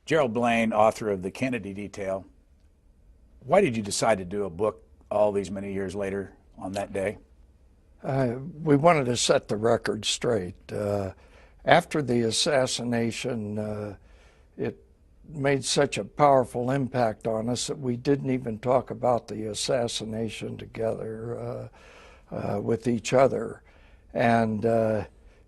Gerald Blaine, author of The Kennedy Detail. Why did you decide to do a book all these many years later on that day? We wanted to set the record straight. After the assassination, it made such a powerful impact on us that we didn't even talk about the assassination together with each other. And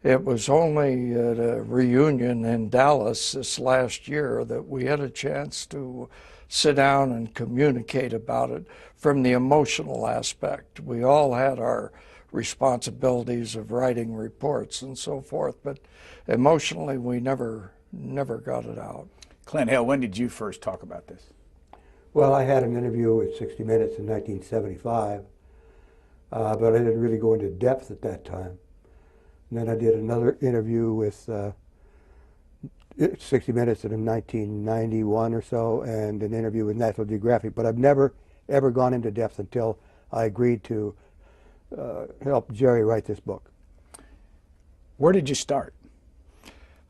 it was only at a reunion in Dallas this last year that we had a chance to sit down and communicate about it from the emotional aspect. We all had our responsibilities of writing reports and so forth, but emotionally we never got it out. Clint Hill, when did you first talk about this? Well, I had an interview with 60 Minutes in 1975, but I didn't really go into depth at that time. And then I did another interview with 60 Minutes in 1991 or so, and an interview with National Geographic, but I've never ever gone into depth until I agreed to help Jerry write this book. Where did you start?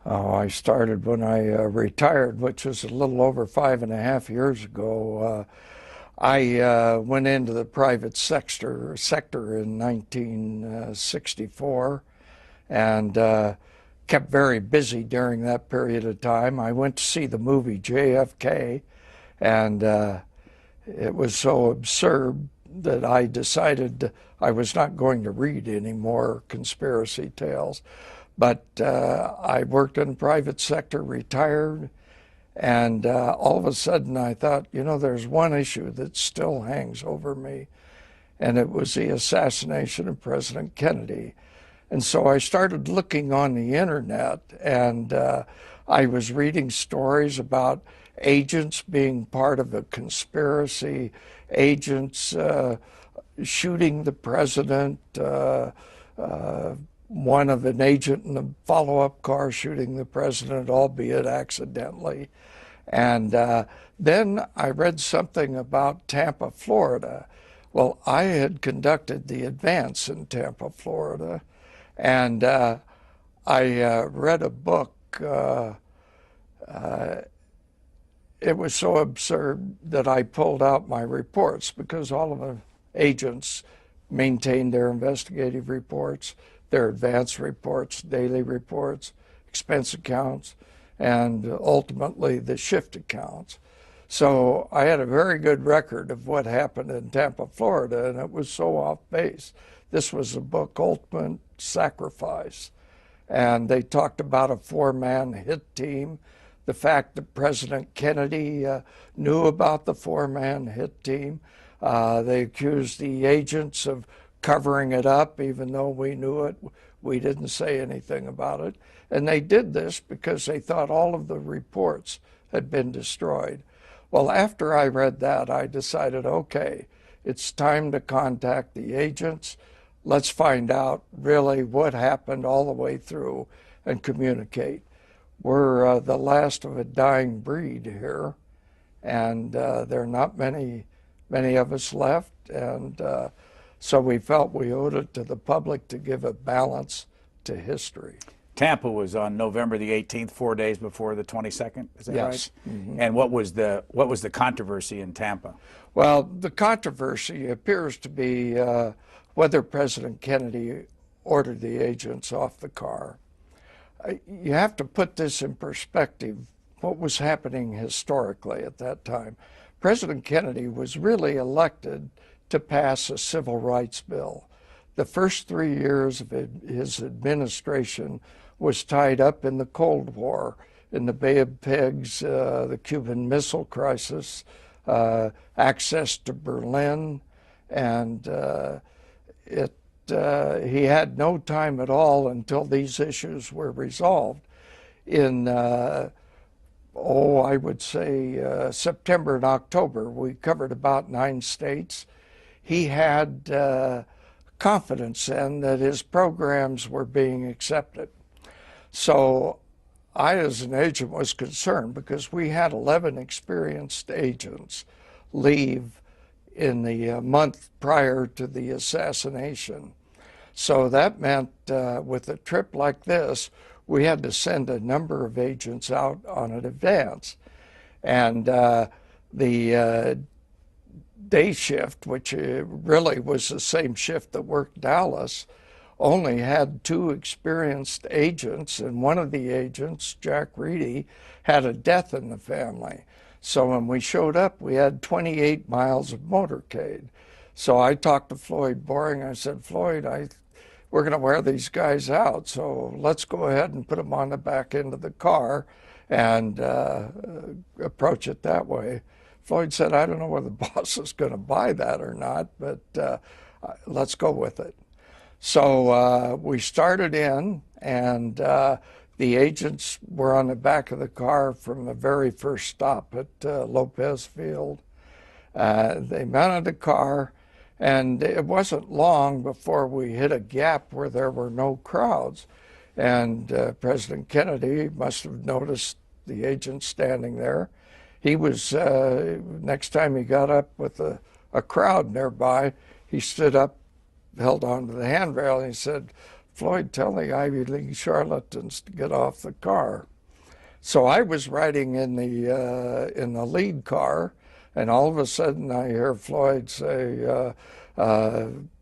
Oh, I started when I retired, which was a little over 5.5 years ago. I went into the private sector in 1964 and kept very busy during that period of time. I went to see the movie JFK, and it was so absurd that I decided I was not going to read any more conspiracy tales. But I worked in the private sector, retired, and all of a sudden I thought, you know, there's one issue that still hangs over me, and it was the assassination of President Kennedy. And so I started looking on the internet, and I was reading stories about agents being part of a conspiracy, agents shooting the president, one of an agent in the follow-up car shooting the president, albeit accidentally. And then I read something about Tampa, Florida. Well, I had conducted the advance in Tampa, Florida, and I read a book. It was so absurd that I pulled out my reports, because all of the agents maintained their investigative reports, their advance reports, daily reports, expense accounts, and ultimately the shift accounts. So I had a very good record of what happened in Tampa, Florida, and it was so off base. This was a book, Ultimate Sacrifice, and they talked about a 4-man hit team, the fact that President Kennedy knew about the 4-man hit team. They accused the agents of covering it up, even though we knew it. We didn't say anything about it. And they did this because they thought all of the reports had been destroyed. Well, after I read that, I decided, okay, it's time to contact the agents. Let's find out really what happened all the way through and communicate. We're the last of a dying breed here, and there are not many of us left, and so we felt we owed it to the public to give a balance to history. Tampa was on November the 18th, 4 days before the 22nd. Is that Yes. right? Mm-hmm. And what was the controversy in Tampa? Well, the controversy appears to be whether President Kennedy ordered the agents off the car. You have to put this in perspective, what was happening historically at that time. President Kennedy was really elected to pass a civil rights bill. The first 3 years of his administration was tied up in the Cold War, in the Bay of Pigs, the Cuban Missile Crisis, access to Berlin, and he had no time at all until these issues were resolved. In, I would say September and October, we covered about 9 states. He had confidence in that his programs were being accepted. So I, as an agent, was concerned because we had 11 experienced agents leave in the month prior to the assassination. So that meant with a trip like this, we had to send a number of agents out on an advance. And the day shift, which really was the same shift that worked Dallas, only had 2 experienced agents, and one of the agents, Jack Reedy, had a death in the family. So when we showed up, we had 28 miles of motorcade. So I talked to Floyd Boring. I said, Floyd, we're going to wear these guys out, so let's go ahead and put them on the back end of the car and approach it that way. Floyd said, I don't know whether the boss is going to buy that or not, but let's go with it. So we started in, and the agents were on the back of the car from the very first stop at Lopez Field. They mounted the car, and it wasn't long before we hit a gap where there were no crowds. And President Kennedy must have noticed the agent standing there. He was, next time he got up with a crowd nearby, he stood up, held onto the handrail, and he said, Floyd, tell the Ivy League charlatans to get off the car. So I was riding in the lead car, and all of a sudden I hear Floyd say,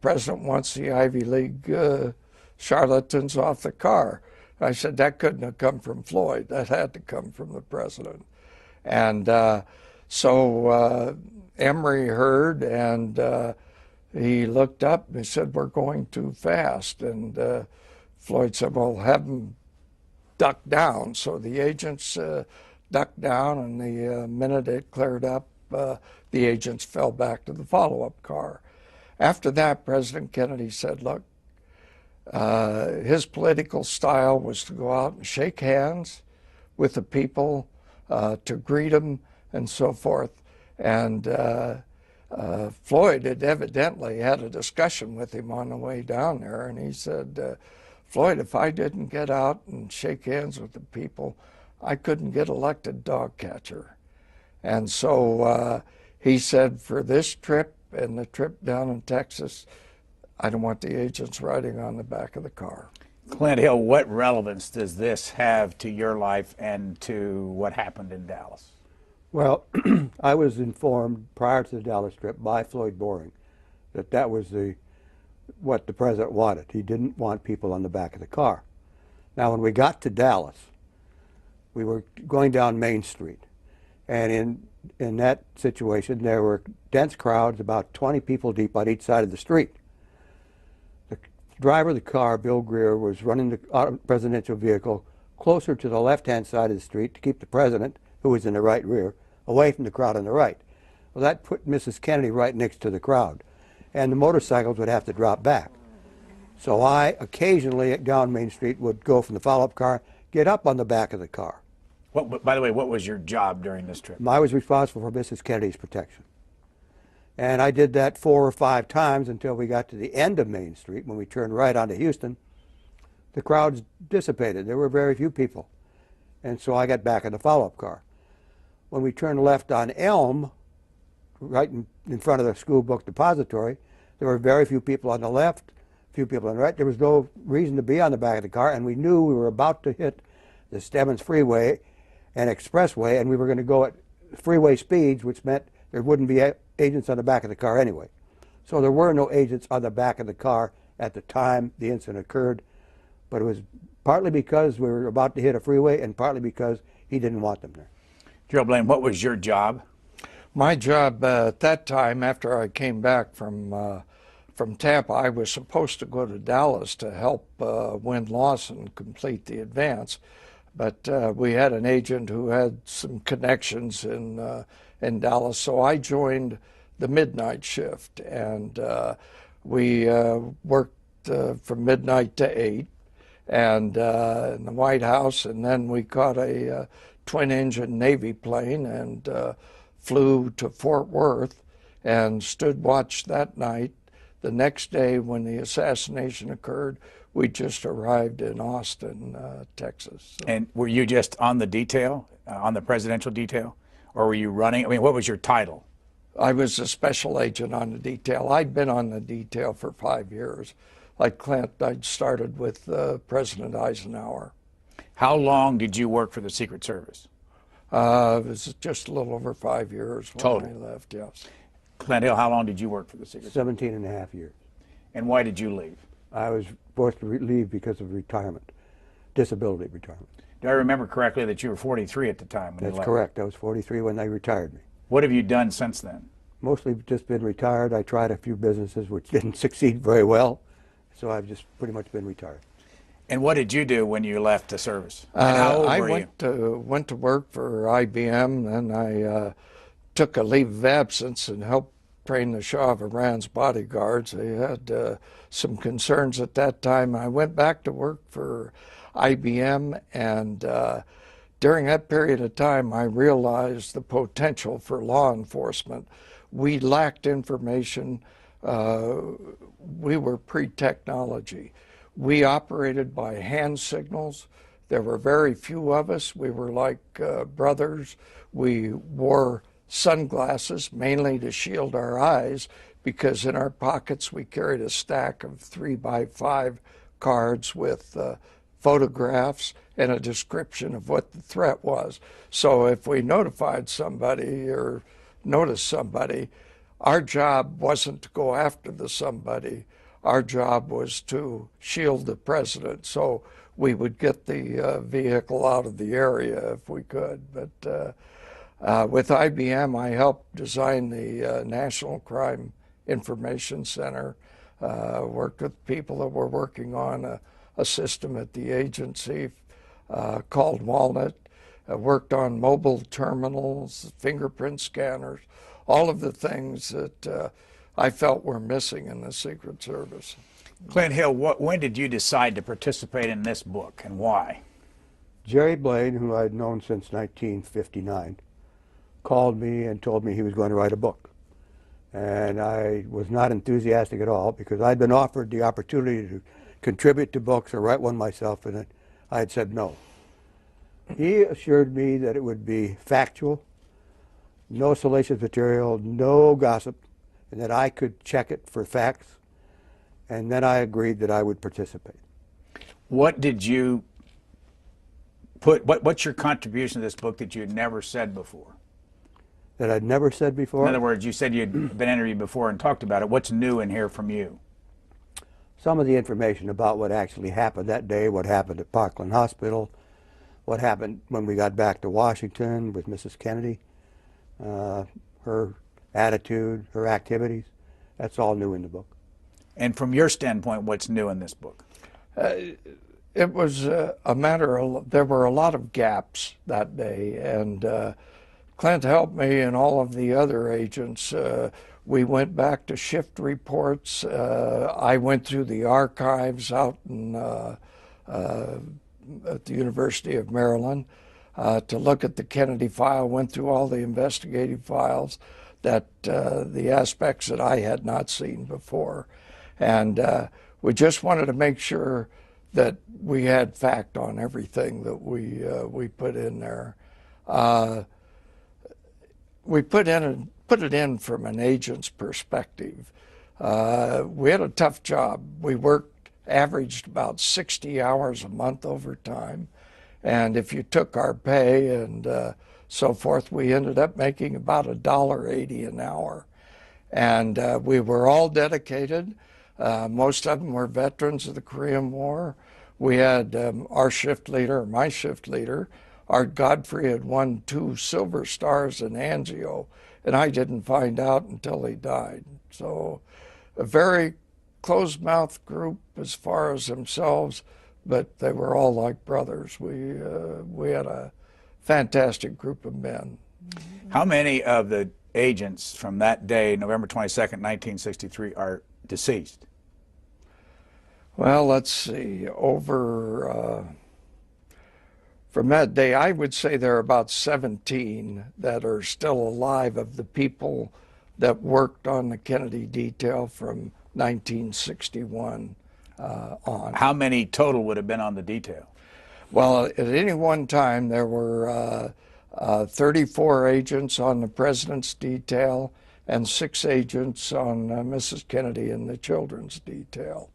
President wants the Ivy League charlatans off the car. I said, that couldn't have come from Floyd. That had to come from the president. And so Emory heard, and he looked up and he said, we're going too fast. And Floyd said, well, have them duck down. So the agents ducked down, and the minute it cleared up, the agents fell back to the follow-up car. After that, President Kennedy said, look, his political style was to go out and shake hands with the people, to greet them, and so forth. And Floyd had evidently had a discussion with him on the way down there, and he said, Floyd, if I didn't get out and shake hands with the people, I couldn't get elected dog catcher. And so he said, for this trip and the trip down in Texas, I don't want the agents riding on the back of the car. Clint Hill, what relevance does this have to your life and to what happened in Dallas? Well, I was informed prior to the Dallas trip by Floyd Boring that that was what the president wanted. He didn't want people on the back of the car. Now, when we got to Dallas, we were going down Main Street, and in that situation, there were dense crowds, about 20 people deep on each side of the street. The driver of the car, Bill Greer, was running the presidential vehicle closer to the left-hand side of the street to keep the president, who was in the right rear, away from the crowd on the right. Well, that put Mrs. Kennedy right next to the crowd, and the motorcycles would have to drop back. So I occasionally down Main Street would go from the follow-up car, get up on the back of the car. By the way, what was your job during this trip? I was responsible for Mrs. Kennedy's protection. And I did that 4 or 5 times until we got to the end of Main Street. When we turned right onto Houston, the crowds dissipated. There were very few people. And so I got back in the follow-up car. When we turned left on Elm, right in front of the school book depository, there were very few people on the left, few people on the right. There was no reason to be on the back of the car, and we knew we were about to hit the Stebbins Freeway and Expressway, and we were going to go at freeway speeds, which meant there wouldn't be agents on the back of the car anyway. So there were no agents on the back of the car at the time the incident occurred, but it was partly because we were about to hit a freeway and partly because he didn't want them there. Gerald Blaine, what was your job? My job at that time, after I came back from Tampa, I was supposed to go to Dallas to help Win Lawson complete the advance. But we had an agent who had some connections in Dallas, so I joined the midnight shift, and we worked from midnight to 8, and in the White House, and then we caught a twin-engine Navy plane and flew to Fort Worth and stood watch that night. The next day, when the assassination occurred, we just arrived in Austin, Texas. So. And were you just on the detail, on the presidential detail? Or were you running? I mean, what was your title? I was a special agent on the detail. I'd been on the detail for 5 years. Like Clint, I'd started with President Eisenhower. How long did you work for the Secret Service? It was just a little over 5 years when Total. I left, yes. Clint Hill, how long did you work for the Secret Service? 17 and a half years. And why did you leave? I was forced to leave because of retirement, disability retirement. Do I remember correctly that you were 43 at the time when you That's left? correct. I was 43 when they retired me. What have you done since then? Mostly just been retired. I tried a few businesses which didn't succeed very well, so I've just pretty much been retired. And what did you do when you left the service? And how old I were you? went to work for IBM, and I took a leave of absence and helped train the Shah of Iran's bodyguards. They had some concerns at that time. I went back to work for IBM, and during that period of time, I realized the potential for law enforcement. We lacked information. We were pre-technology. We operated by hand signals. There were very few of us. We were like brothers. We wore sunglasses, mainly to shield our eyes, because in our pockets we carried a stack of 3x5 cards with photographs and a description of what the threat was. So if we notified somebody or noticed somebody, our job wasn't to go after the somebody. Our job was to shield the president, so we would get the vehicle out of the area if we could. But with IBM, I helped design the National Crime Information Center, worked with people that were working on a system at the agency called Walnut, worked on mobile terminals, fingerprint scanners, all of the things that I felt were missing in the Secret Service. Clint Hill, when did you decide to participate in this book and why? Jerry Blaine, who I'd known since 1959, called me and told me he was going to write a book. And I was not enthusiastic at all because I'd been offered the opportunity to contribute to books or write one myself, and I had said no. He assured me that it would be factual, no salacious material, no gossip, and that I could check it for facts, and then I agreed that I would participate. What did you put, what's your contribution to this book that you had never said before? That I'd never said before? In other words, you said you'd been interviewed before and talked about it. What's new in here from you? Some of the information about what actually happened that day, what happened at Parkland Hospital, what happened when we got back to Washington with Mrs. Kennedy, her attitude, her activities, that's all new in the book. And from your standpoint, what's new in this book? It was a matter of, there were a lot of gaps that day, and Clint helped me and all of the other agents. We went back to shift reports. I went through the archives out in, at the University of Maryland to look at the Kennedy file, went through all the investigative files, that the aspects that I had not seen before. And we just wanted to make sure that we had fact on everything that we put in there. We put it in from an agent's perspective. We had a tough job. We averaged about 60 hours a month overtime. And if you took our pay and so forth, we ended up making about $1.80 an hour. And we were all dedicated. Most of them were veterans of the Korean War. We had our shift leader, my shift leader, Art Godfrey, had won 2 Silver Stars in Anzio, and I didn't find out until he died. So a very closed-mouthed group as far as themselves, but they were all like brothers. We had a fantastic group of men. How many of the agents from that day, November 22nd, 1963, are deceased? Well, let's see, from that day, I would say there are about 17 that are still alive of the people that worked on the Kennedy detail from 1961 on. How many total would have been on the detail? Well, at any one time, there were 34 agents on the president's detail and 6 agents on Mrs. Kennedy and the children's detail.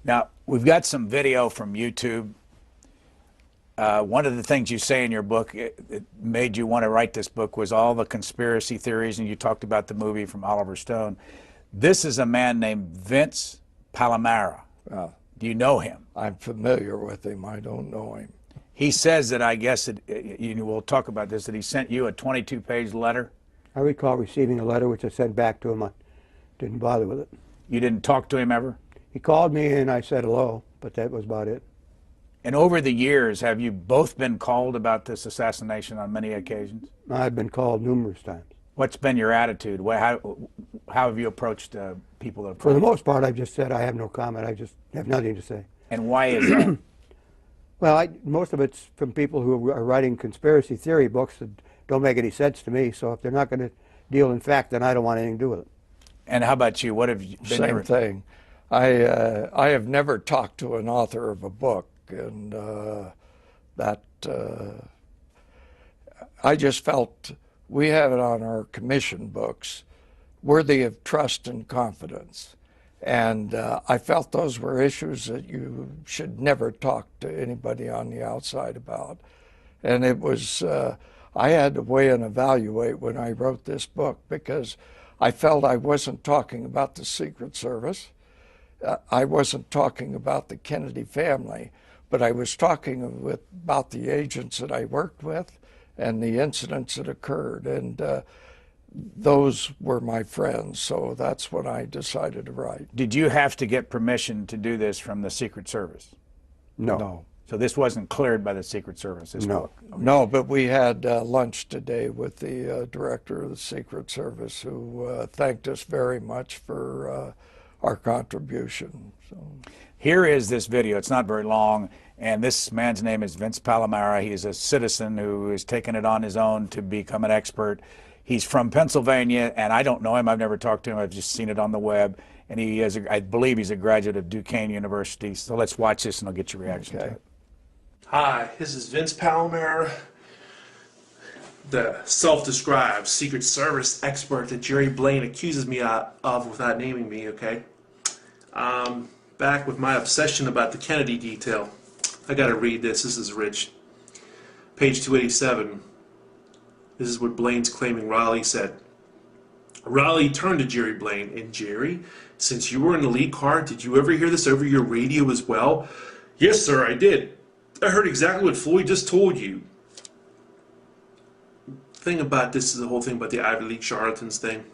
Now, we've got some video from YouTube. One of the things you say in your book, it made you want to write this book, was all the conspiracy theories, and you talked about the movie from Oliver Stone. This is a man named Vince Palomara. Do you know him? I'm familiar with him. I don't know him. He says that, I guess, we'll talk about this, that he sent you a 22-page letter. I recall receiving a letter which I sent back to him. I didn't bother with it. You didn't talk to him ever? He called me and I said hello, but that was about it. And over the years, have you both been called about this assassination on many occasions? I've been called numerous times. What's been your attitude? How have you approached people that have For the most part, I've just said I have no comment. I just have nothing to say. And why is that? Well, most of it's from people who are writing conspiracy theory books that don't make any sense to me. So if they're not going to deal in fact, then I don't want anything to do with it. And how about you? What have you been? Same thing. I have never talked to an author of a book, and I just felt we have it on our commission books, worthy of trust and confidence. And I felt those were issues that you should never talk to anybody on the outside about. And it was, I had to weigh and evaluate when I wrote this book, because I felt I wasn't talking about the Secret Service. I wasn't talking about the Kennedy family, but I was talking about the agents that I worked with and the incidents that occurred. And those were my friends, so that's when I decided to write. Did you have to get permission to do this from the Secret Service? No. So this wasn't cleared by the Secret Service, this book? No, but we had lunch today with the director of the Secret Service, who thanked us very much for our contribution. So. Here is this video. It's not very long, and this man's name is Vince Palomara. He is a citizen who has taken it on his own to become an expert. He's from Pennsylvania, and I don't know him. I've never talked to him. I've just seen it on the web. And he is, I believe he's a graduate of Duquesne University. So let's watch this, and I'll get your reaction to it. Hi, this is Vince Palomara, the self-described Secret Service expert that Jerry Blaine accuses me of without naming me, okay? Back with my obsession about the Kennedy detail. I gotta read this. This is rich. Page 287. This is what Blaine's claiming Raleigh said. Raleigh turned to Jerry Blaine, and Jerry, since you were in the lead car, did you ever hear this over your radio as well? Yes, sir, I did. I heard exactly what Floyd just told you. The thing about this is the whole thing about the Ivy League charlatans thing.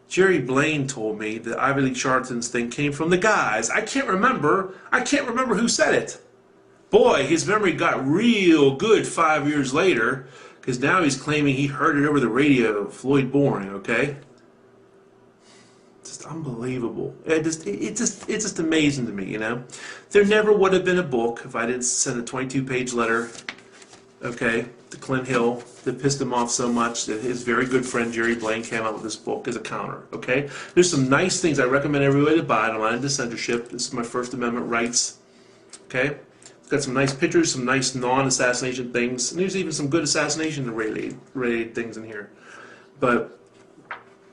Jerry Blaine told me the Ivy League charlatans thing came from the guys. I can't remember who said it. Boy, his memory got real good 5 years later, because now he's claiming he heard it over the radio, Floyd Boring, okay? Just unbelievable. It's just amazing to me, you know? There never would have been a book if I didn't send a 22-page letter, okay, to Clint Hill that pissed him off so much that his very good friend Jerry Blaine came out with this book as a counter, okay? There's some nice things I recommend everybody to buy. I don't mind censorship. This is my First Amendment rights, okay? It's got some nice pictures, some nice non-assassination things, and there's even some good assassination-related things in here. But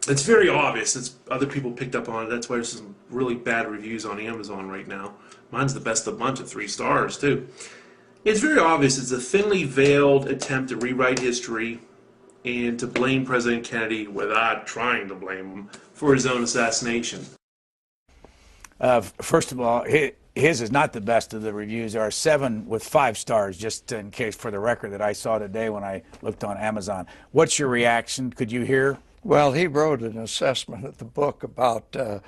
it's very obvious. It's other people picked up on it. That's why there's some really bad reviews on Amazon right now. Mine's the best of the bunch at 3 stars, too. It's very obvious it's a thinly veiled attempt to rewrite history and to blame President Kennedy without trying to blame him for his own assassination. First of all, his is not the best of the reviews. There are 7 with 5 stars, just in case, for the record, that I saw today when I looked on Amazon. What's your reaction? Could you hear? Well, he wrote an assessment of the book about the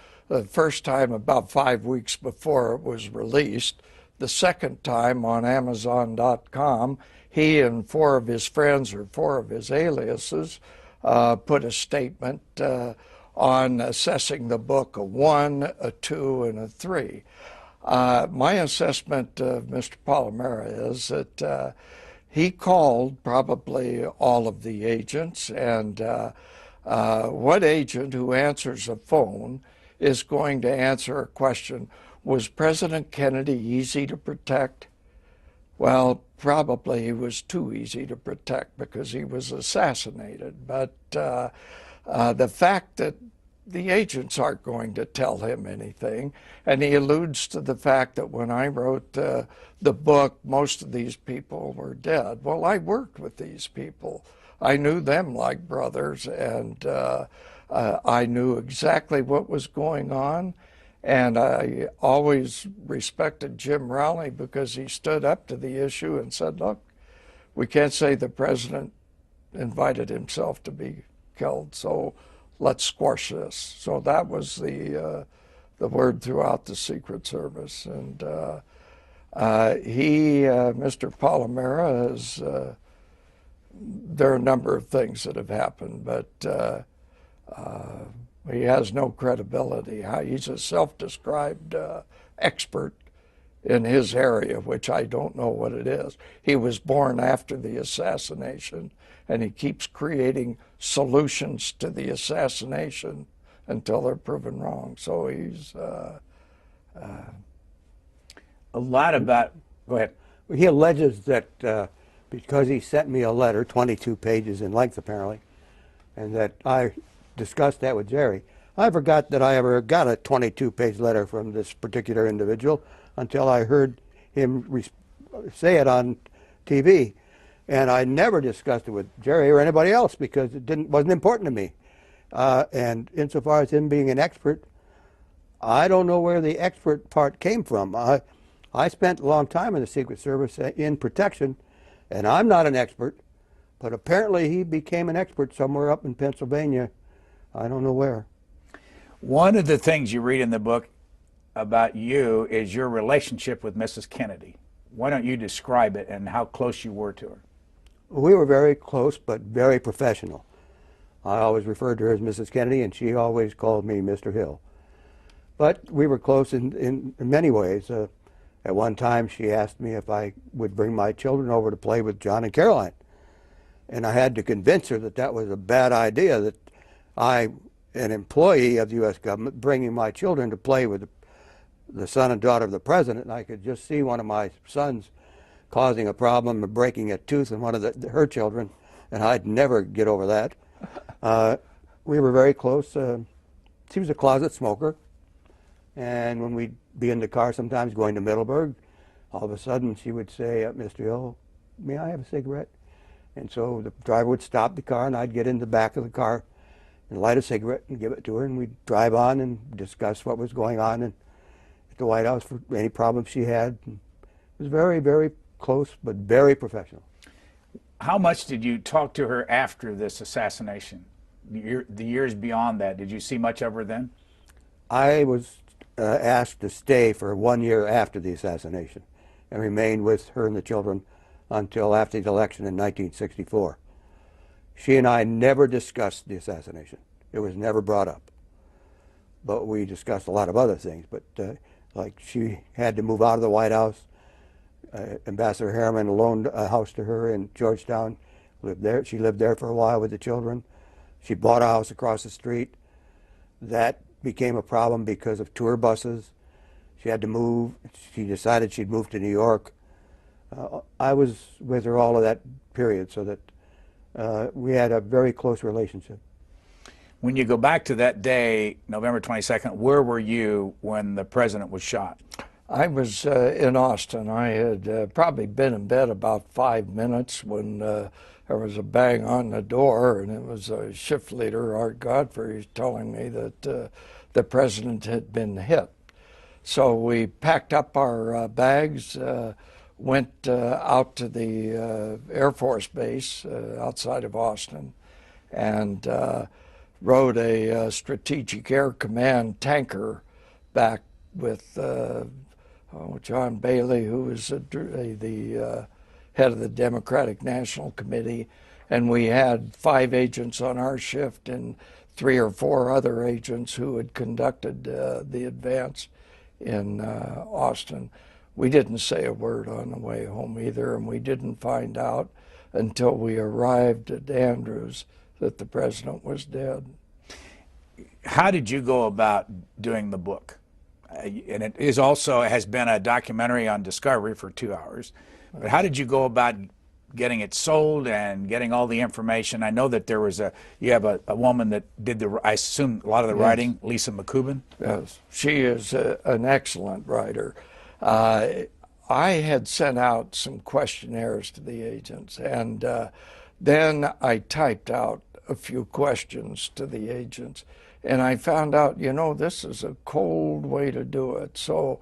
first time about 5 weeks before it was released. The second time on Amazon.com, he and 4 of his friends, or 4 of his aliases, put a statement on assessing the book, a 1, a 2, and a 3. My assessment of Mr. Palomara is that he called probably all of the agents, and what agent who answers a phone is going to answer a question, was President Kennedy easy to protect? Well, probably he was too easy to protect because he was assassinated. But the fact that the agents aren't going to tell him anything. And he alludes to the fact that when I wrote the book, most of these people were dead. Well, I worked with these people. I knew them like brothers, and I knew exactly what was going on. And I always respected Jim Rowley because he stood up to the issue and said, look, we can't say the president invited himself to be killed, so let's squash this. So that was the word throughout the Secret Service. And Mr. Palomera, is, there are a number of things that have happened, but he has no credibility. He's a self-described expert in his area, which I don't know what it is. He was born after the assassination, and he keeps creating solutions to the assassination until they're proven wrong. So he's A lot about, go ahead. He alleges that because he sent me a letter, 22 pages in length apparently, and that I discussed that with Jerry. I forgot that I ever got a 22-page letter from this particular individual until I heard him say it on TV. And I never discussed it with Jerry or anybody else because it wasn't important to me. And insofar as him being an expert, I don't know where the expert part came from. I spent a long time in the Secret Service in protection, and I'm not an expert, but apparently he became an expert somewhere up in Pennsylvania. I don't know where. One of the things you read in the book about you is your relationship with Mrs. Kennedy. Why don't you describe it and how close you were to her? We were very close, but very professional. I always referred to her as Mrs. Kennedy, and she always called me Mr. Hill. But we were close in many ways. At one time, she asked me if I would bring my children over to play with John and Caroline. And I had to convince her that that was a bad idea, that I, an employee of the U.S. government, bringing my children to play with the son and daughter of the president, and I could just see one of my sons causing a problem and breaking a tooth in one of her children, and I'd never get over that. We were very close. She was a closet smoker, and when we'd be in the car sometimes going to Middleburg, all of a sudden she would say, Mr. Hill, may I have a cigarette? And so the driver would stop the car, and I'd get in the back of the car and light a cigarette and give it to her, and we'd drive on and discuss what was going on at the White House for any problems she had. And it was very, very close, but very professional. How much did you talk to her after this assassination? The years beyond that, did you see much of her then? I was asked to stay for 1 year after the assassination and remain with her and the children until after the election in 1964. She and I never discussed the assassination. It was never brought up. But we discussed a lot of other things. But like she had to move out of the White House. Ambassador Harriman loaned a house to her in Georgetown. Lived there. She lived there for a while with the children. She bought a house across the street. That became a problem because of tour buses. She had to move. She decided she'd move to New York. I was with her all of that period, so that we had a very close relationship. When you go back to that day, November 22nd, where were you when the president was shot? I was in Austin. I had probably been in bed about 5 minutes when there was a bang on the door, and it was a shift leader, Art Godfrey, telling me that the president had been hit. So we packed up our bags, went out to the Air Force Base outside of Austin, and rode a Strategic Air Command tanker back with John Bailey, who was the head of the Democratic National Committee, and we had 5 agents on our shift and 3 or 4 other agents who had conducted the advance in Austin. We didn't say a word on the way home either, and we didn't find out until we arrived at Andrews that the president was dead. How did you go about doing the book? And it is also has been a documentary on Discovery for 2 hours. But how did you go about getting it sold and getting all the information. I know that there was you have a woman that did I assume a lot of the writing, Lisa McCubbin. Yes, she is an excellent writer. I had sent out some questionnaires to the agents, and then I typed out a few questions to the agents, and I found out, this is a cold way to do it. So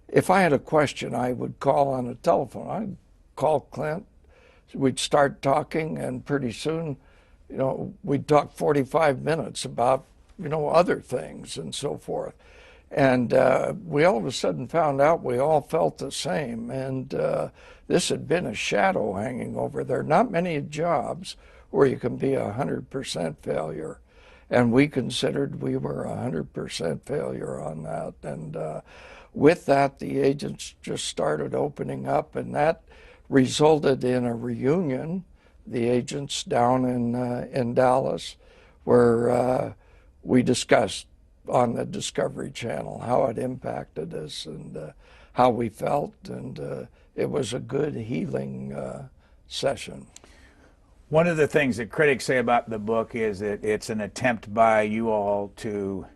if I had a question, I would call on a telephone. I'd call Clint, we'd start talking, and pretty soon, we'd talk 45 minutes about, other things and so forth. And we all of a sudden found out we all felt the same. And this had been a shadow hanging over there. Not many jobs where you can be 100% failure. And we considered we were 100% failure on that. And with that, the agents just started opening up, and that resulted in a reunion, the agents down in Dallas, where we discussed on the Discovery Channel how it impacted us and how we felt, and it was a good healing session. One of the things that critics say about the book is that it's an attempt by you all to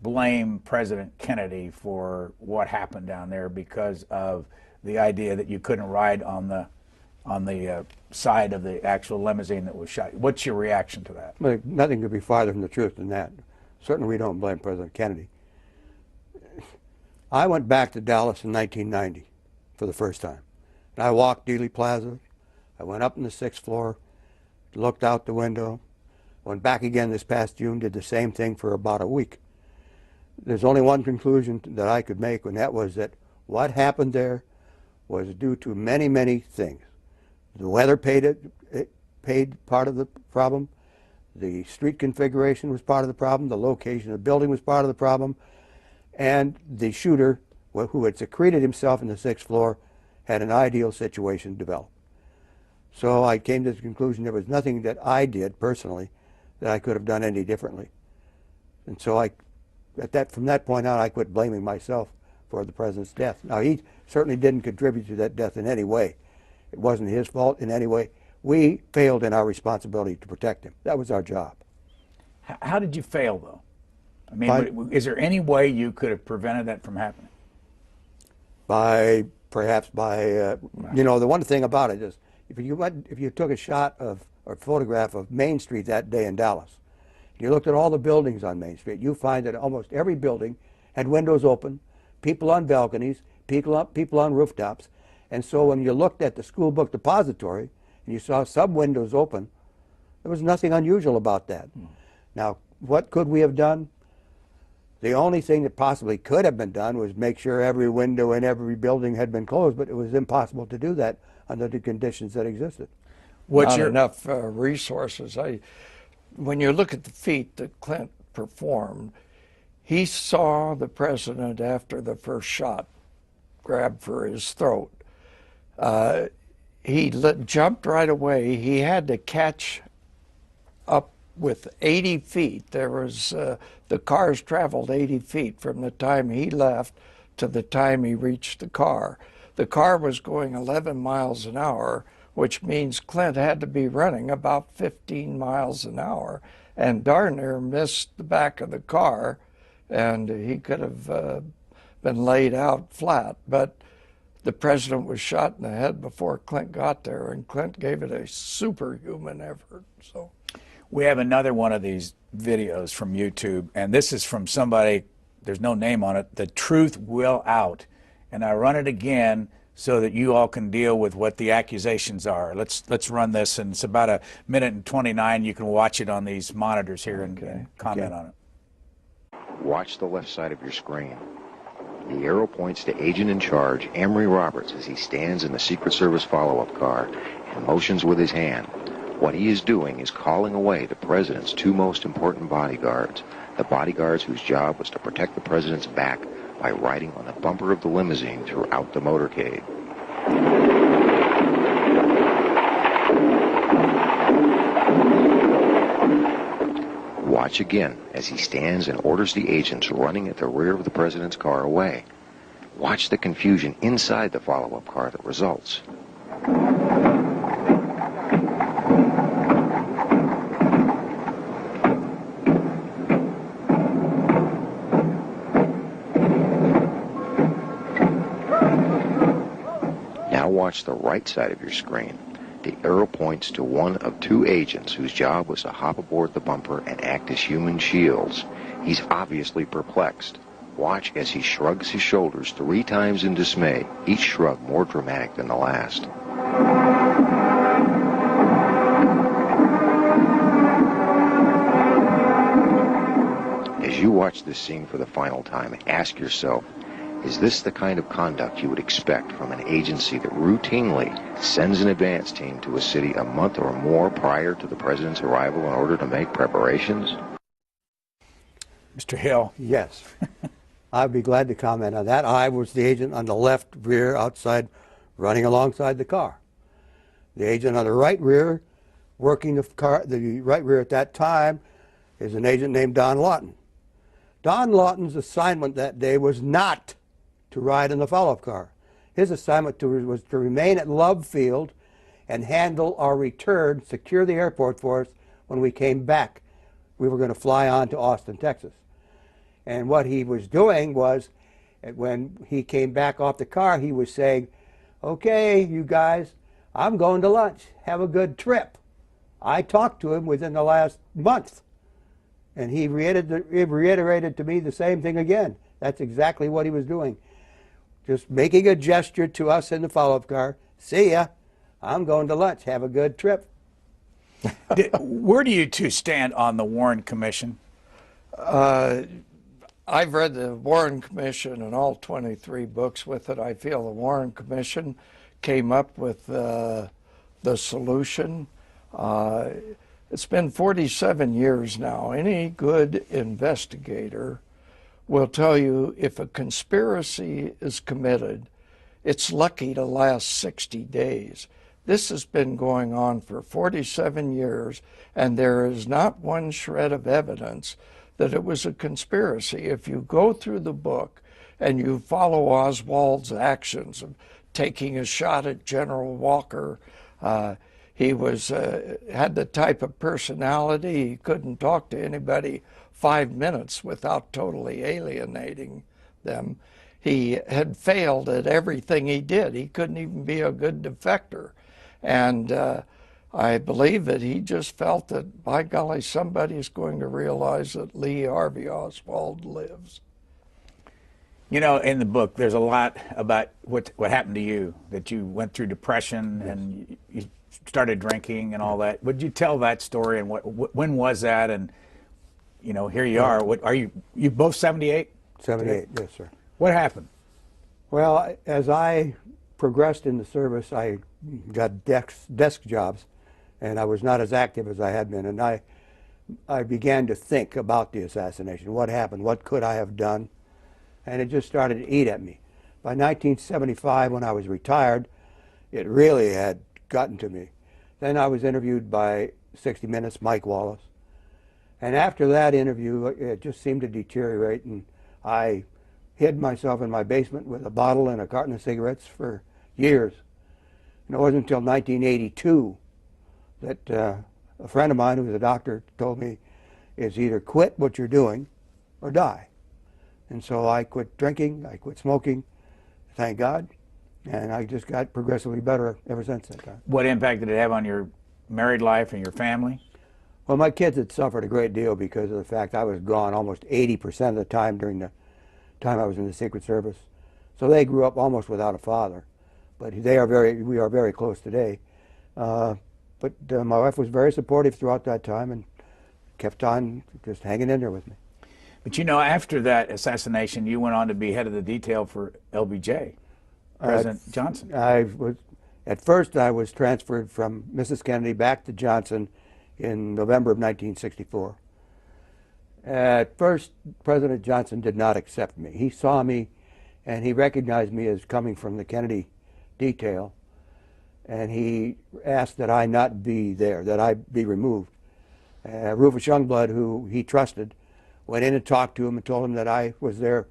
blame President Kennedy for what happened down there because of the idea that you couldn't ride on the side of the actual limousine that was shot. What's your reaction to that? Well, nothing could be farther from the truth than that. Certainly we don't blame President Kennedy. I went back to Dallas in 1990 for the first time. And I walked Dealey Plaza. I went up in the 6th floor, looked out the window, went back again this past June, did the same thing for about a week. There's only one conclusion that I could make, and that was that what happened there was due to many, many things. The weather paid part of the problem. The street configuration was part of the problem. The location of the building was part of the problem. And the shooter, who had secreted himself in the 6th floor, had an ideal situation developed. So I came to the conclusion there was nothing that I did personally that I could have done any differently. And so from that point on, I quit blaming myself for the president's death. Now, he certainly didn't contribute to that death in any way. It wasn't his fault in any way. We failed in our responsibility to protect him. That was our job. How did you fail, though? I mean, is there any way you could have prevented that from happening? Perhaps by the one thing about it is, if you took a shot of or photograph of Main Street that day in Dallas, and you looked at all the buildings on Main Street, you find that almost every building had windows open, people on balconies, people on rooftops. And so when you looked at the school book depository and you saw sub windows open, there was nothing unusual about that. Now, what could we have done? The only thing that possibly could have been done was make sure every window in every building had been closed, but it was impossible to do that under the conditions that existed. Not enough resources. When you look at the feat that Clint performed, he saw the president after the first shot grabbed for his throat. He jumped right away. He had to catch up with 80 feet. There was the cars traveled 80 feet from the time he left to the time he reached the car. The car was going 11 miles an hour, which means Clint had to be running about 15 miles an hour, and darn near missed the back of the car, and he could have been laid out flat. But the president was shot in the head before Clint got there, and Clint gave it a superhuman effort. So we have another one of these videos from YouTube, and this is from somebody, there's no name on it, The Truth Will Out. And I run it again so that you all can deal with what the accusations are. Let's run this, and it's about 1:29. You can watch it on these monitors here and comment on it. Watch the left side of your screen. The arrow points to Agent in Charge, Amory Roberts, as he stands in the Secret Service follow-up car and motions with his hand. What he is doing is calling away the president's two most important bodyguards, the bodyguards whose job was to protect the president's back by riding on the bumper of the limousine throughout the motorcade. Watch again as he stands and orders the agents running at the rear of the president's car away. Watch the confusion inside the follow-up car that results. watch the right side of your screen, the arrow points to one of two agents whose job was to hop aboard the bumper and act as human shields. He's obviously perplexed. Watch as he shrugs his shoulders 3 times in dismay, each shrug more dramatic than the last. As you watch this scene for the final time, ask yourself, is this the kind of conduct you would expect from an agency that routinely sends an advance team to a city a month or more prior to the president's arrival in order to make preparations? Mr. Hill. Yes. I'd be glad to comment on that. I was the agent on the left rear outside, running alongside the car. The agent on the right rear, working the car, the right rear at that time, is an agent named Don Lawton. Don Lawton's assignment that day was not to ride in the follow-up car. His assignment was to remain at Love Field and handle our return, secure the airport for us when we came back. We were going to fly on to Austin, Texas. And what he was doing was, when he came back off the car, he was saying, okay, you guys, I'm going to lunch. Have a good trip. I talked to him within the last month, and he reiterated to me the same thing again. That's exactly what he was doing. Just making a gesture to us in the follow-up car. See ya. I'm going to lunch. Have a good trip. Where do you two stand on the Warren Commission? I've read the Warren Commission and all 23 books with it. I feel the Warren Commission came up with the solution. It's been 47 years now. Any good investigator will tell you if a conspiracy is committed, it's lucky to last 60 days. This has been going on for 47 years, and there is not one shred of evidence that it was a conspiracy. If you go through the book and you follow Oswald's actions of taking a shot at General Walker, he had the type of personality, he couldn't talk to anybody 5 minutes without totally alienating them. He had failed at everything he did. He couldn't even be a good defector. And I believe that he just felt that, by golly, somebody's going to realize that Lee Harvey Oswald lives. You know, in the book, there's a lot about what happened to you, that you went through depression and you started drinking and all that. Would you tell that story, and when was that? And you know, here you are. What are you both 78? 78, yes, sir. What happened? Well, as I progressed in the service, I got desk jobs, and I was not as active as I had been. And I began to think about the assassination. What happened? What could I have done? And it just started to eat at me. By 1975, when I was retired, it really had gotten to me. Then I was interviewed by 60 Minutes' Mike Wallace. And after that interview, it just seemed to deteriorate, and I hid myself in my basement with a bottle and a carton of cigarettes for years. And it wasn't until 1982 that a friend of mine who was a doctor told me, it's either quit what you're doing or die. And so I quit drinking, I quit smoking, thank God, and I just got progressively better ever since that time. What impact did it have on your married life and your family? Well, my kids had suffered a great deal because of the fact I was gone almost 80% of the time during the time I was in the Secret Service. So they grew up almost without a father. But we are very close today. But my wife was very supportive throughout that time and kept on just hanging in there with me. But you know, after that assassination, you went on to be head of the detail for LBJ, President Johnson. At first, I was transferred from Mrs. Kennedy back to Johnson in November of 1964. At first, President Johnson did not accept me. He saw me and he recognized me as coming from the Kennedy detail, and he asked that I not be there, that I be removed. Rufus Youngblood, who he trusted, went in and talked to him and told him that I was there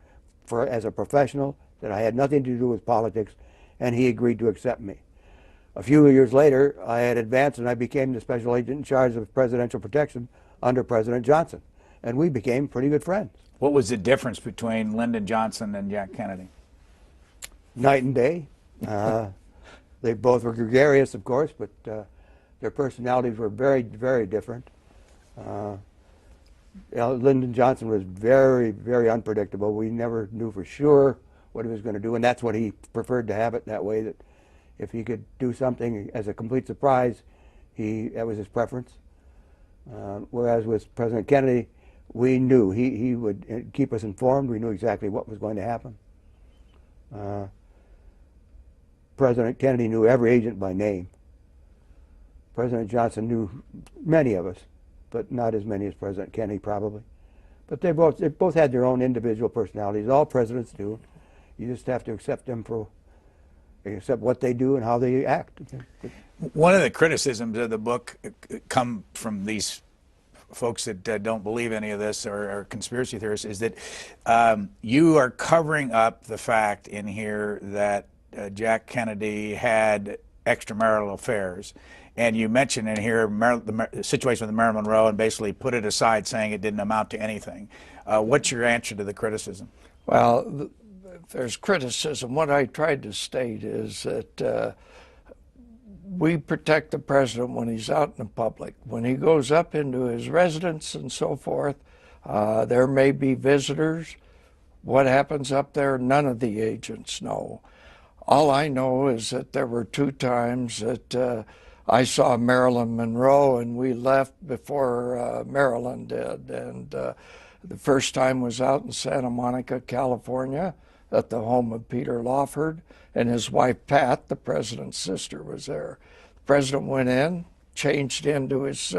as a professional, that I had nothing to do with politics, and he agreed to accept me. A few years later, I had advanced and I became the special agent in charge of presidential protection under President Johnson, and we became pretty good friends. What was the difference between Lyndon Johnson and Jack Kennedy? Night and day. They both were gregarious, of course, but their personalities were very, very different. Lyndon Johnson was very, very unpredictable. We never knew for sure what he was going to do, and that's what he preferred to have it that way, that if he could do something as a complete surprise, that was his preference. Whereas with President Kennedy, we knew he would keep us informed. We knew exactly what was going to happen. President Kennedy knew every agent by name. President Johnson knew many of us, but not as many as President Kennedy probably. But they both had their own individual personalities. All presidents do. You just have to accept what they do and how they act. One of the criticisms of the book come from these folks that don't believe any of this or are conspiracy theorists is that you are covering up the fact in here that Jack Kennedy had extramarital affairs. And you mentioned in here the situation with Marilyn Monroe and basically put it aside, saying it didn't amount to anything. What's your answer to the criticism? Well, if there's criticism, what I tried to state is that we protect the president when he's out in the public. When he goes up into his residence and so forth, there may be visitors. What happens up there, none of the agents know. All I know is that there were 2 times that I saw Marilyn Monroe and we left before Marilyn did. And the first time was out in Santa Monica, California, at the home of Peter Lawford, and his wife Pat, the president's sister, was there. The president went in, changed into his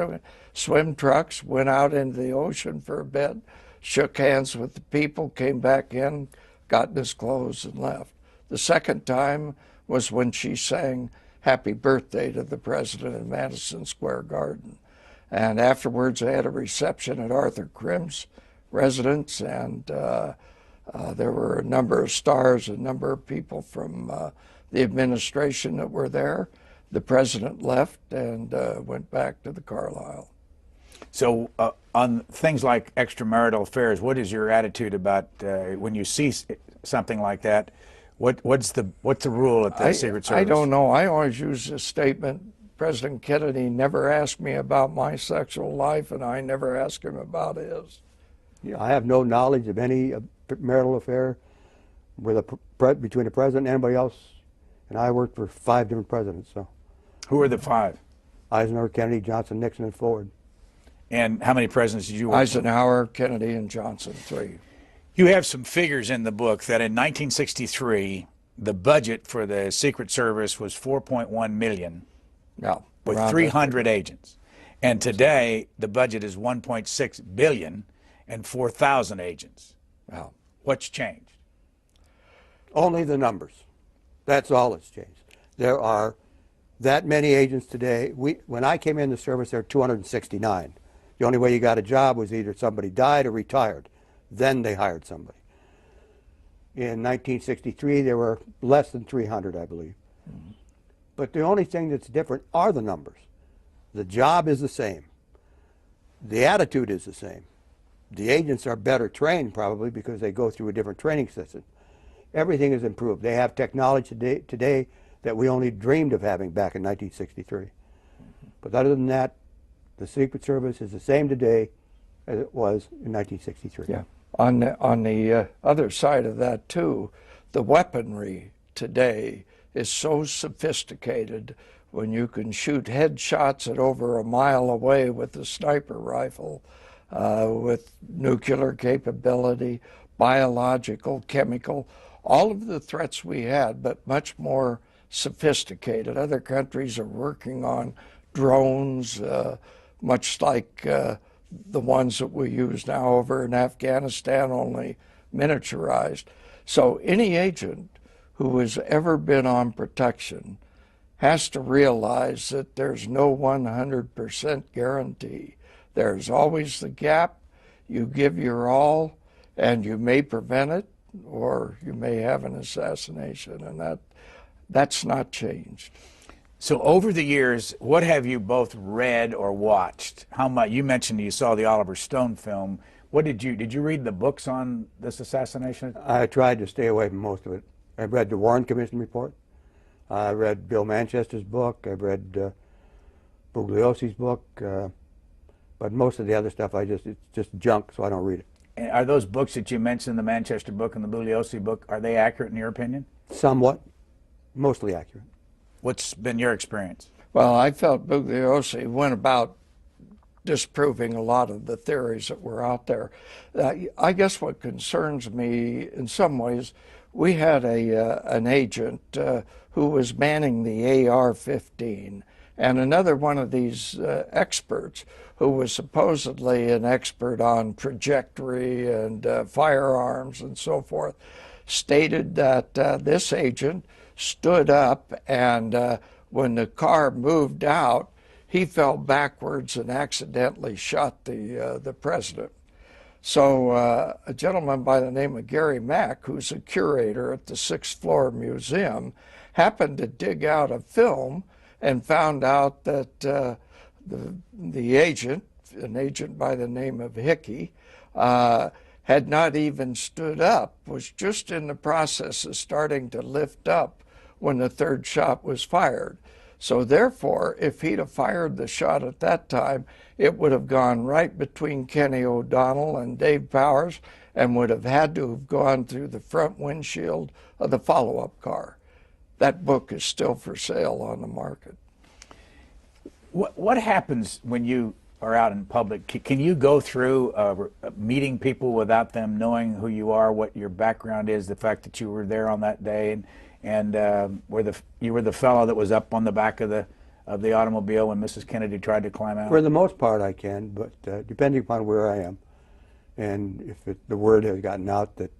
swim trunks, went out into the ocean for a bit, shook hands with the people, came back in, got in his clothes and left. The second time was when she sang Happy Birthday to the president in Madison Square Garden. And afterwards they had a reception at Arthur Krim's residence, and there were a number of stars, a number of people from the administration that were there. The president left and went back to the Carlisle. So on things like extramarital affairs, what is your attitude about when you see something like that? What's the rule at the Secret Service? I don't know. I always use this statement. President Kennedy never asked me about my sexual life, and I never asked him about his. Yeah, I have no knowledge of any marital affair with between the president and anybody else, and I worked for 5 different presidents. So, who are the 5? Eisenhower, Kennedy, Johnson, Nixon, and Ford. And how many presidents did you work for? Eisenhower, Kennedy, and Johnson, 3. You have some figures in the book that in 1963, the budget for the Secret Service was $4.1 million, with 300 agents. And today, the budget is $1.6 billion and 4,000 agents. Wow. What's changed? Only the numbers. That's all that's changed. There are that many agents today. When I came in the service, there were 269. The only way you got a job was either somebody died or retired. Then they hired somebody. In 1963, there were less than 300, I believe. Mm-hmm. But the only thing that's different are the numbers. The job is the same. The attitude is the same. The agents are better trained, probably, because they go through a different training system. Everything is improved. They have technology today that we only dreamed of having back in 1963. Mm-hmm. But other than that, the Secret Service is the same today as it was in 1963. Yeah. On the other side of that, too, the weaponry today is so sophisticated when you can shoot headshots at over a mile away with a sniper rifle, with nuclear capability, biological, chemical, all of the threats we had, but much more sophisticated. Other countries are working on drones, much like the ones that we use now over in Afghanistan, only miniaturized. So any agent who has ever been on protection has to realize that there's no 100% guarantee. There's always the gap. You give your all, and you may prevent it, or you may have an assassination, and that's not changed. So over the years, what have you both read or watched? How much? You mentioned you saw the Oliver Stone film. What did you read the books on this assassination? I tried to stay away from most of it. I read the Warren Commission report. I read Bill Manchester's book. I've read Bugliosi's book. But most of the other stuff, it's just junk, so I don't read it. And are those books that you mentioned, the Manchester book and the Bugliosi book, are they accurate in your opinion? Somewhat. Mostly accurate. What's been your experience? Well, I felt Bugliosi went about disproving a lot of the theories that were out there. I guess what concerns me in some ways, we had an agent who was manning the AR-15, and another one of these experts who was supposedly an expert on trajectory and firearms and so forth, stated that this agent stood up and when the car moved out, he fell backwards and accidentally shot the president. So a gentleman by the name of Gary Mack, who's a curator at the 6th Floor Museum, happened to dig out a film and found out that the agent, an agent by the name of Hickey, had not even stood up, was just in the process of starting to lift up when the third shot was fired. So therefore, if he'd have fired the shot at that time, it would have gone right between Kenny O'Donnell and Dave Powers and would have had to have gone through the front windshield of the follow-up car. That book is still for sale on the market. What happens when you are out in public? Can you go through meeting people without them knowing who you are, what your background is, the fact that you were there on that day, and you were the fellow that was up on the back of the automobile when Mrs. Kennedy tried to climb out? For the most part, I can, but depending upon where I am, and if the word has gotten out that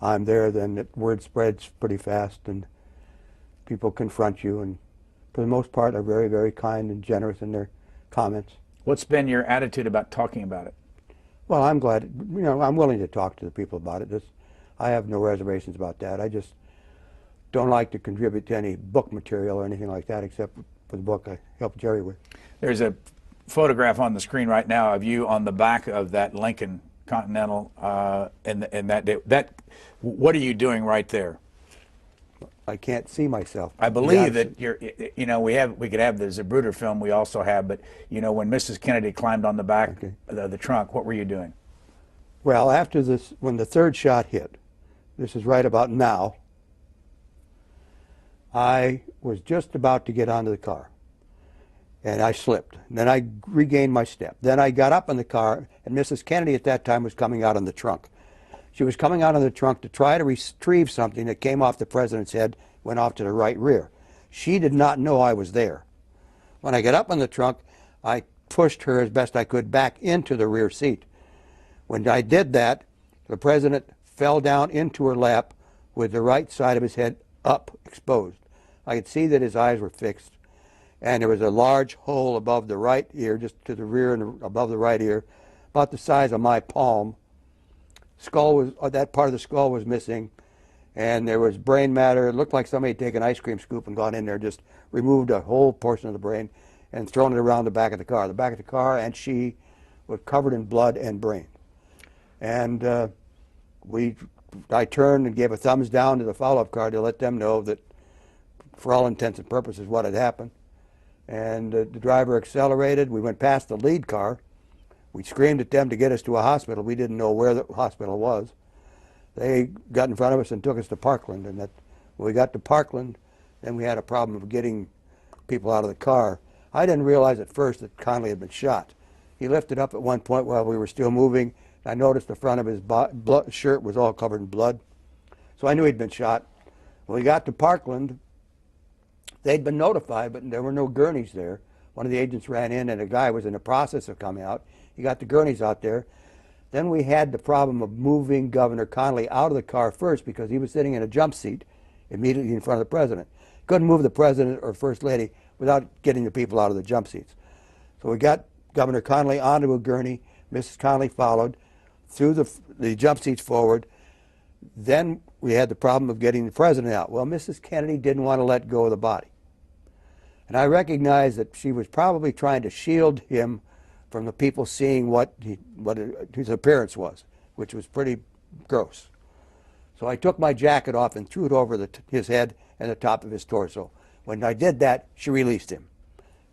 I'm there, then the word spreads pretty fast, and people confront you, and for the most part, are very, very kind and generous in their comments. What's been your attitude about talking about it? Well, I'm glad, I'm willing to talk to the people about it. I have no reservations about that. I just don't like to contribute to any book material or anything like that, except for the book I helped Jerry with. There's a photograph on the screen right now of you on the back of that Lincoln Continental, and what are you doing right there? I can't see myself. I believe that we could have the Zapruder film we also have, but when Mrs. Kennedy climbed on the back of the trunk, what were you doing? Well, after this, when the third shot hit, this is right about now, I was just about to get onto the car, and I slipped. And then I regained my step. Then I got up in the car, and Mrs. Kennedy at that time was coming out on the trunk. She was coming out of the trunk to try to retrieve something that came off the president's head, went off to the right rear. She did not know I was there. When I got up on the trunk, I pushed her as best I could back into the rear seat. When I did that, the president fell down into her lap with the right side of his head up, exposed. I could see that his eyes were fixed, and there was a large hole above the right ear, just to the rear and above the right ear, about the size of my palm. That part of the skull was missing, and there was brain matter. It looked like somebody had taken an ice cream scoop and gone in there, just removed a whole portion of the brain and thrown it around the back of the car. The back of the car and she were covered in blood and brain. And I turned and gave a thumbs down to the follow-up car to let them know that, for all intents and purposes, what had happened. And the driver accelerated. We went past the lead car. We screamed at them to get us to a hospital. We didn't know where the hospital was. They got in front of us and took us to Parkland. And when we got to Parkland, then we had a problem of getting people out of the car. I didn't realize at first that Connolly had been shot. He lifted up at one point while we were still moving. I noticed the front of his shirt was all covered in blood. So I knew he'd been shot. When we got to Parkland, they'd been notified, but there were no gurneys there. One of the agents ran in, and a guy was in the process of coming out. He got the gurneys out there. Then we had the problem of moving Governor Connolly out of the car first because he was sitting in a jump seat immediately in front of the president. Couldn't move the president or first lady without getting the people out of the jump seats. So we got Governor Connolly onto a gurney. Mrs. Connolly followed, threw the jump seats forward. Then we had the problem of getting the president out. Well, Mrs. Kennedy didn't want to let go of the body. And I recognized that she was probably trying to shield him from the people seeing what his appearance was, which was pretty gross. So I took my jacket off and threw it over his head and the top of his torso. When I did that, she released him.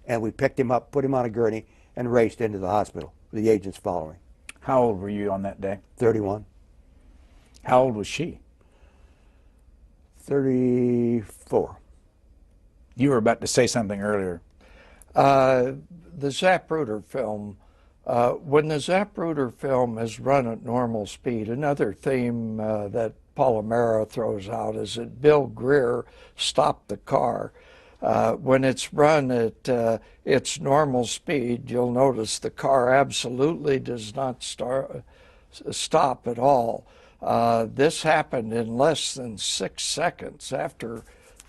And we picked him up, put him on a gurney, and raced into the hospital, the agents following. How old were you on that day? 31. How old was she? 34. You were about to say something earlier. The Zapruder film, when the Zapruder film is run at normal speed, another theme that Palomera throws out is that Bill Greer stopped the car. When it's run at its normal speed, you'll notice the car absolutely does not stop at all. This happened in less than 6 seconds after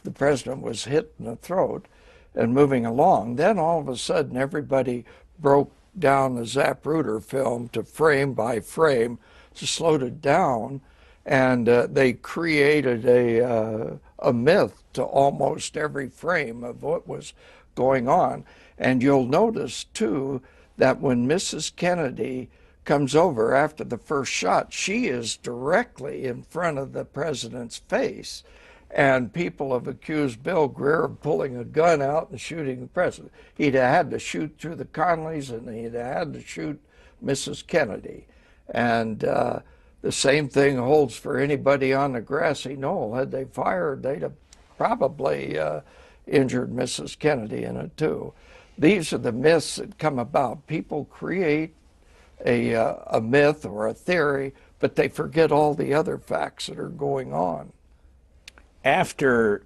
the president was hit in the throat and moving along. Then all of a sudden everybody broke down the Zapruder film to frame by frame to slow it down, and they created a myth to almost every frame of what was going on. And you'll notice too that when Mrs. Kennedy comes over after the first shot, she is directly in front of the president's face. And people have accused Bill Greer of pulling a gun out and shooting the president. He'd have had to shoot through the Conleys, and he'd have had to shoot Mrs. Kennedy. And the same thing holds for anybody on the grassy knoll. Had they fired, they'd have probably injured Mrs. Kennedy in it too. These are the myths that come about. People create a myth or a theory, but they forget all the other facts that are going on. After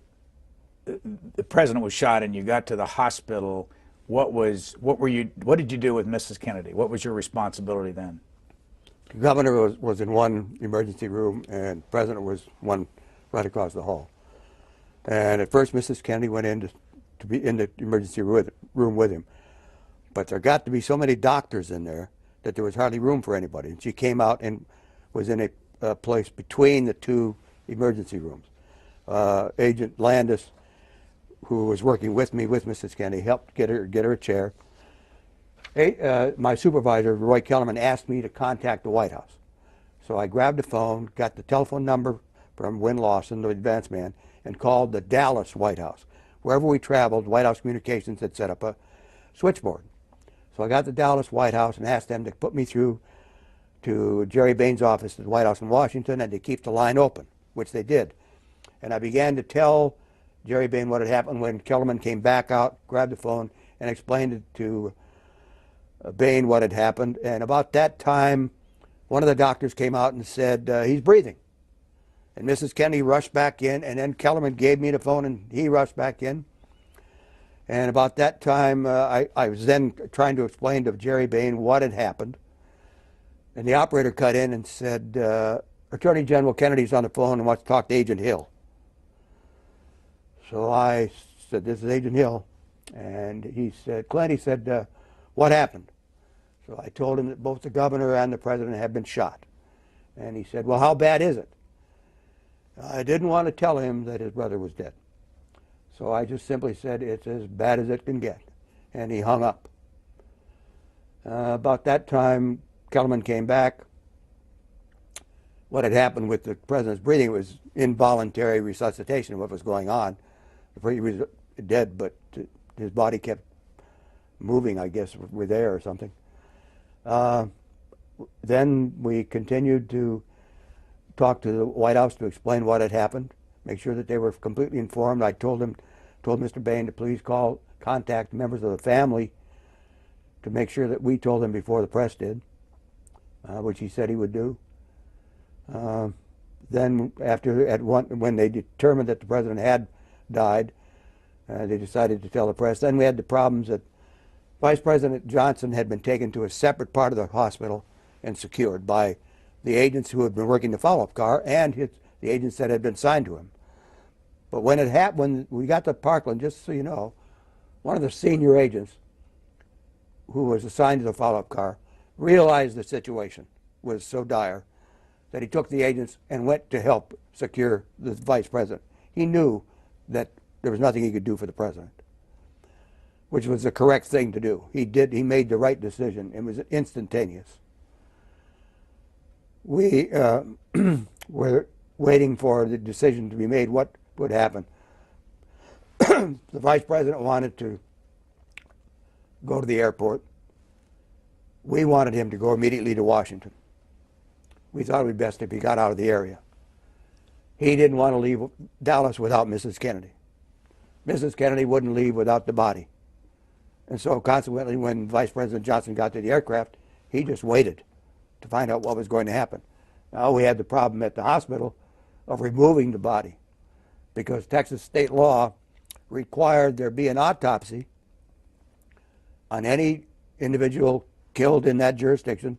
the president was shot and you got to the hospital, what did you do with Mrs. Kennedy? What was your responsibility then? The governor was in one emergency room, and the president was one right across the hall. And at first, Mrs. Kennedy went in to be in the emergency room with him. But there got to be so many doctors in there that there was hardly room for anybody. And she came out and was in a place between the two emergency rooms. Agent Landis, who was working with me with Mrs. Kennedy, helped get her a chair. My supervisor, Roy Kellerman, asked me to contact the White House. So I grabbed the phone, got the telephone number from Win Lawson, the advance man, and called the Dallas White House. Wherever we traveled, White House Communications had set up a switchboard. So I got the Dallas White House and asked them to put me through to Jerry Bain's office at the White House in Washington and to keep the line open, which they did. And I began to tell Jerry Bain what had happened when Kellerman came back out, grabbed the phone, and explained it to Bain what had happened. And about that time, one of the doctors came out and said, he's breathing. And Mrs. Kennedy rushed back in, and then Kellerman gave me the phone, and he rushed back in. And about that time, I was then trying to explain to Jerry Bain what had happened. And the operator cut in and said, Attorney General Kennedy's on the phone and wants to talk to Agent Hill. So I said, this is Agent Hill. And he said, Clint, he said, what happened? So I told him that both the governor and the president had been shot. And he said, well, how bad is it? I didn't want to tell him that his brother was dead. So I just simply said, it's as bad as it can get. And he hung up. About that time, Kellerman came back. What had happened with the president's breathing was involuntary resuscitation of what was going on. He was dead, but his body kept moving, I guess, with air or something. Then we continued to talk to the White House to explain what had happened, make sure that they were completely informed. I told Mr. Bain to please contact members of the family to make sure that we told them before the press did, which he said he would do. Then when they determined that the president had died, they decided to tell the press. Then we had the problems that Vice President Johnson had been taken to a separate part of the hospital and secured by the agents who had been working the follow-up car and the agents that had been signed to him. But when we got to Parkland, just so you know, one of the senior agents who was assigned to the follow-up car realized the situation was so dire that he took the agents and went to help secure the vice president. He knew that there was nothing he could do for the president, which was the correct thing to do. He made the right decision. It was instantaneous. We were waiting for the decision to be made, what would happen. The vice president wanted to go to the airport. We wanted him to go immediately to Washington. We thought it would be best if he got out of the area. He didn't want to leave Dallas without Mrs. Kennedy. Mrs. Kennedy wouldn't leave without the body. And so consequently, when Vice President Johnson got to the aircraft, he just waited to find out what was going to happen. Now we had the problem at the hospital of removing the body, because Texas state law required there be an autopsy on any individual killed in that jurisdiction,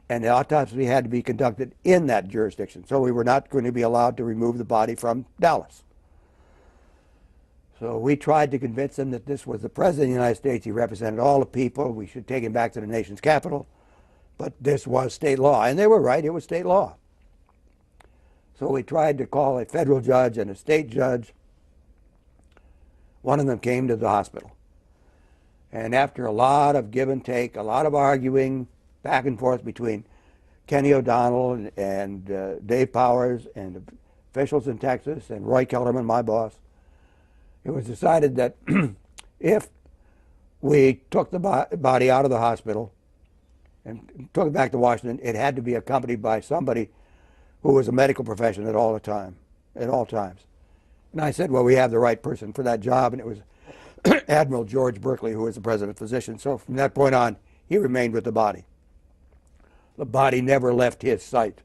and the autopsy had to be conducted in that jurisdiction. So we were not going to be allowed to remove the body from Dallas. So we tried to convince him that this was the President of the United States. He represented all the people. We should take him back to the nation's capital. But this was state law. And they were right. It was state law. So we tried to call a federal judge and a state judge. One of them came to the hospital. And after a lot of give and take, a lot of arguing back and forth between Kenny O'Donnell and Dave Powers and officials in Texas and Roy Kellerman, my boss, it was decided that if we took the body out of the hospital and took it back to Washington, it had to be accompanied by somebody who was a medical professional at all times. And I said, well, we have the right person for that job, and it was Admiral George Berkeley, who was the president physician. So from that point on, he remained with the body. The body never left his sight,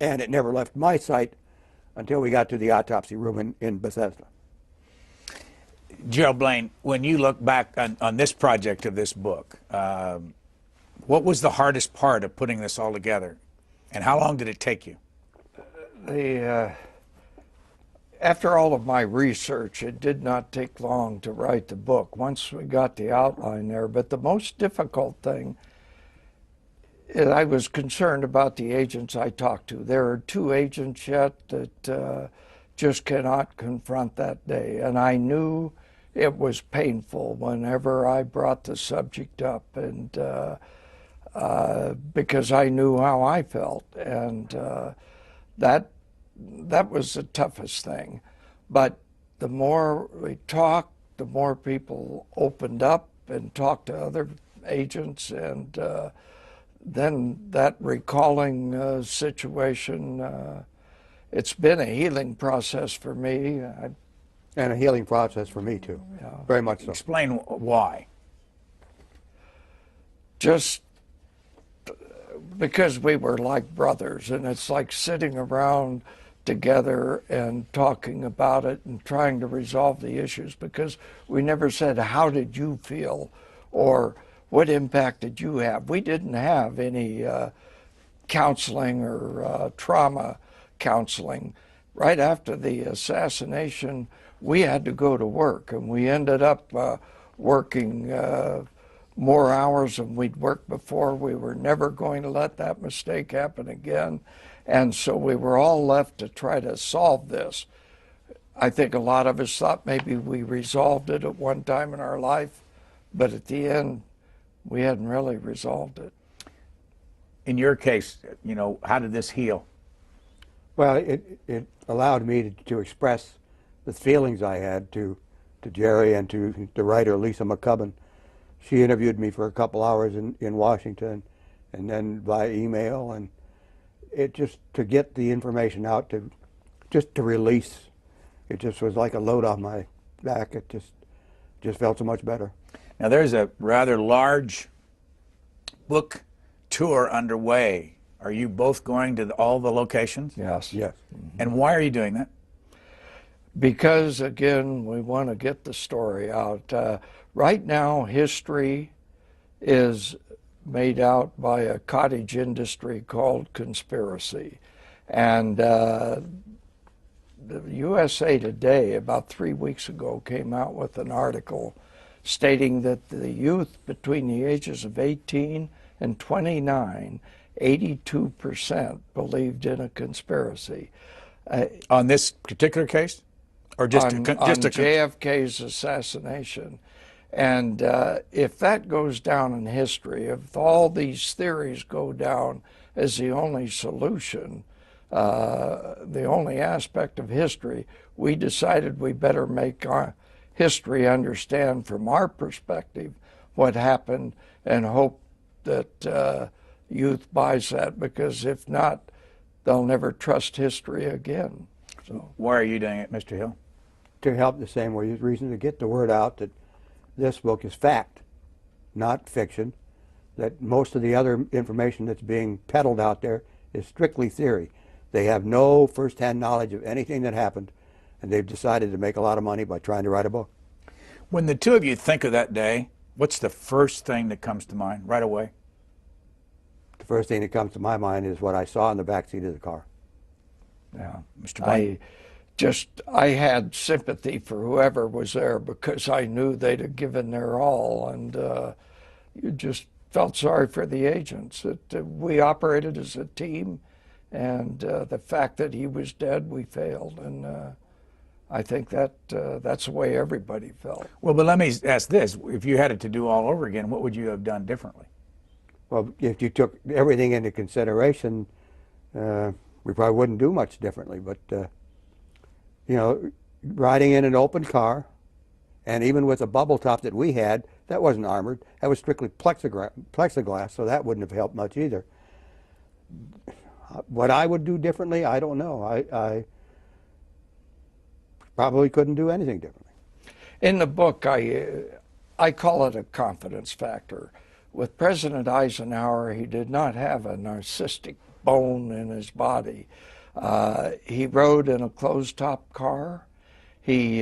and it never left my sight until we got to the autopsy room in Bethesda. Gerald Blaine, when you look back on this project of this book, what was the hardest part of putting this all together, and how long did it take you? After all of my research, it did not take long to write the book once we got the outline there. But the most difficult thing is I was concerned about the agents I talked to. There are 2 agents yet that just cannot confront that day. And I knew it was painful whenever I brought the subject up, and because I knew how I felt. And that was the toughest thing. But the more we talked, the more people opened up and talked to other agents, and then that recalling situation, it's been a healing process for me. And a healing process for me, too. Yeah. Very much so. Explain why. Just because we were like brothers, and it's like sitting around together and talking about it and trying to resolve the issues, because we never said, how did you feel, or what impact did you have? We didn't have any counseling or trauma counseling. Right after the assassination, we had to go to work, and we ended up working more hours than we'd worked before. We were never going to let that mistake happen again. And so we were all left to try to solve this. I think a lot of us thought maybe we resolved it at one time in our life, but at the end, we hadn't really resolved it. In your case, how did this heal? Well, it allowed me to express the feelings I had to Jerry and to the writer Lisa McCubbin. She interviewed me for a couple hours in Washington, and then by email, and it just to get the information out, to release. It just was like a load off my back. It just felt so much better. Now there's a rather large book tour underway. Are you both going to all the locations? Yes. Yes. And why are you doing that? Because, again, we want to get the story out. Right now, history is made out by a cottage industry called conspiracy. And the USA Today, about 3 weeks ago, came out with an article stating that the youth between the ages of 18 and 29, 82% believed in a conspiracy. On this particular case? Or just on JFK's assassination. And if that goes down in history, if all these theories go down as the only solution, the only aspect of history, we decided we better make our history understand from our perspective what happened, and hope that youth buys that, because if not, they'll never trust history again. So, why are you doing it, Mr. Hill? To help the same way, reason to get the word out that this book is fact, not fiction, that most of the other information that's being peddled out there is strictly theory. They have no first-hand knowledge of anything that happened, and they've decided to make a lot of money by trying to write a book. When the two of you think of that day, what's the first thing that comes to mind right away? The first thing that comes to my mind is what I saw in the backseat of the car. Yeah, Mr. Blaine. I had sympathy for whoever was there, because I knew they'd have given their all, and you just felt sorry for the agents. We operated as a team, and the fact that he was dead, we failed, and I think that's the way everybody felt. Well, but let me ask this. If you had it to do all over again, what would you have done differently? Well, if you took everything into consideration, we probably wouldn't do much differently, but you know, riding in an open car, and even with a bubble top that we had, that wasn't armored. That was strictly plexiglass, so that wouldn't have helped much either. What I would do differently, I don't know. I probably couldn't do anything differently. In the book, I call it a confidence factor. With President Eisenhower, he did not have a narcissistic bone in his body. He rode in a closed-top car. He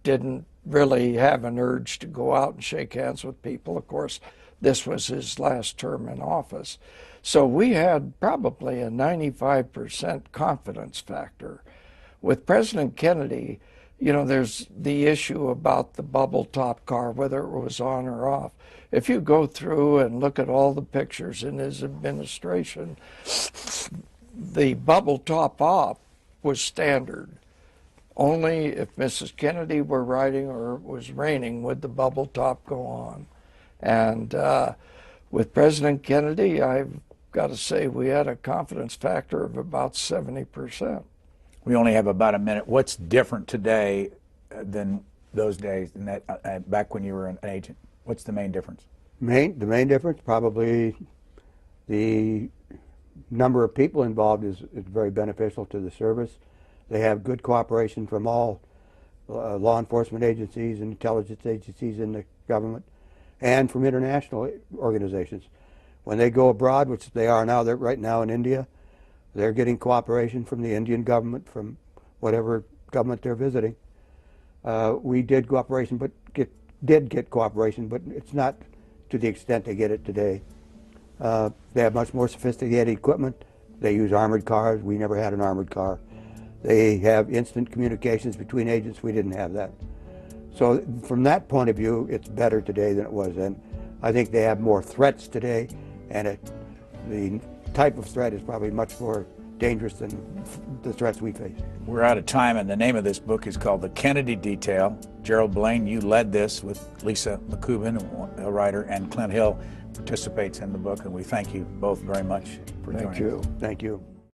didn't really have an urge to go out and shake hands with people. Of course, this was his last term in office. So we had probably a 95% confidence factor. With President Kennedy, you know, there's the issue about the bubble top car, whether it was on or off. If you go through and look at all the pictures in his administration, the bubble top off was standard. Only if Mrs. Kennedy were riding or it was raining would the bubble top go on. And with President Kennedy, I've got to say we had a confidence factor of about 70%. We only have about a minute. What's different today than those days, and that back when you were an agent? What's the main difference? The main difference, probably the number of people involved is very beneficial to the service. They have good cooperation from all law enforcement agencies and intelligence agencies in the government, and from international organizations. When they go abroad, which they are now, they're right now in India, they're getting cooperation from the Indian government, from whatever government they're visiting. We did cooperation, but did get cooperation, but it's not to the extent they get it today. They have much more sophisticated equipment. They use armored cars. We never had an armored car. They have instant communications between agents. We didn't have that. So from that point of view, it's better today than it was then. I think they have more threats today, and the type of threat is probably much more dangerous than the threats we face. We're out of time, and the name of this book is called The Kennedy Detail. Gerald Blaine, you led this with Lisa McCubbin, a writer, and Clint Hill participates in the book, and we thank you both very much for joining us. Thank you.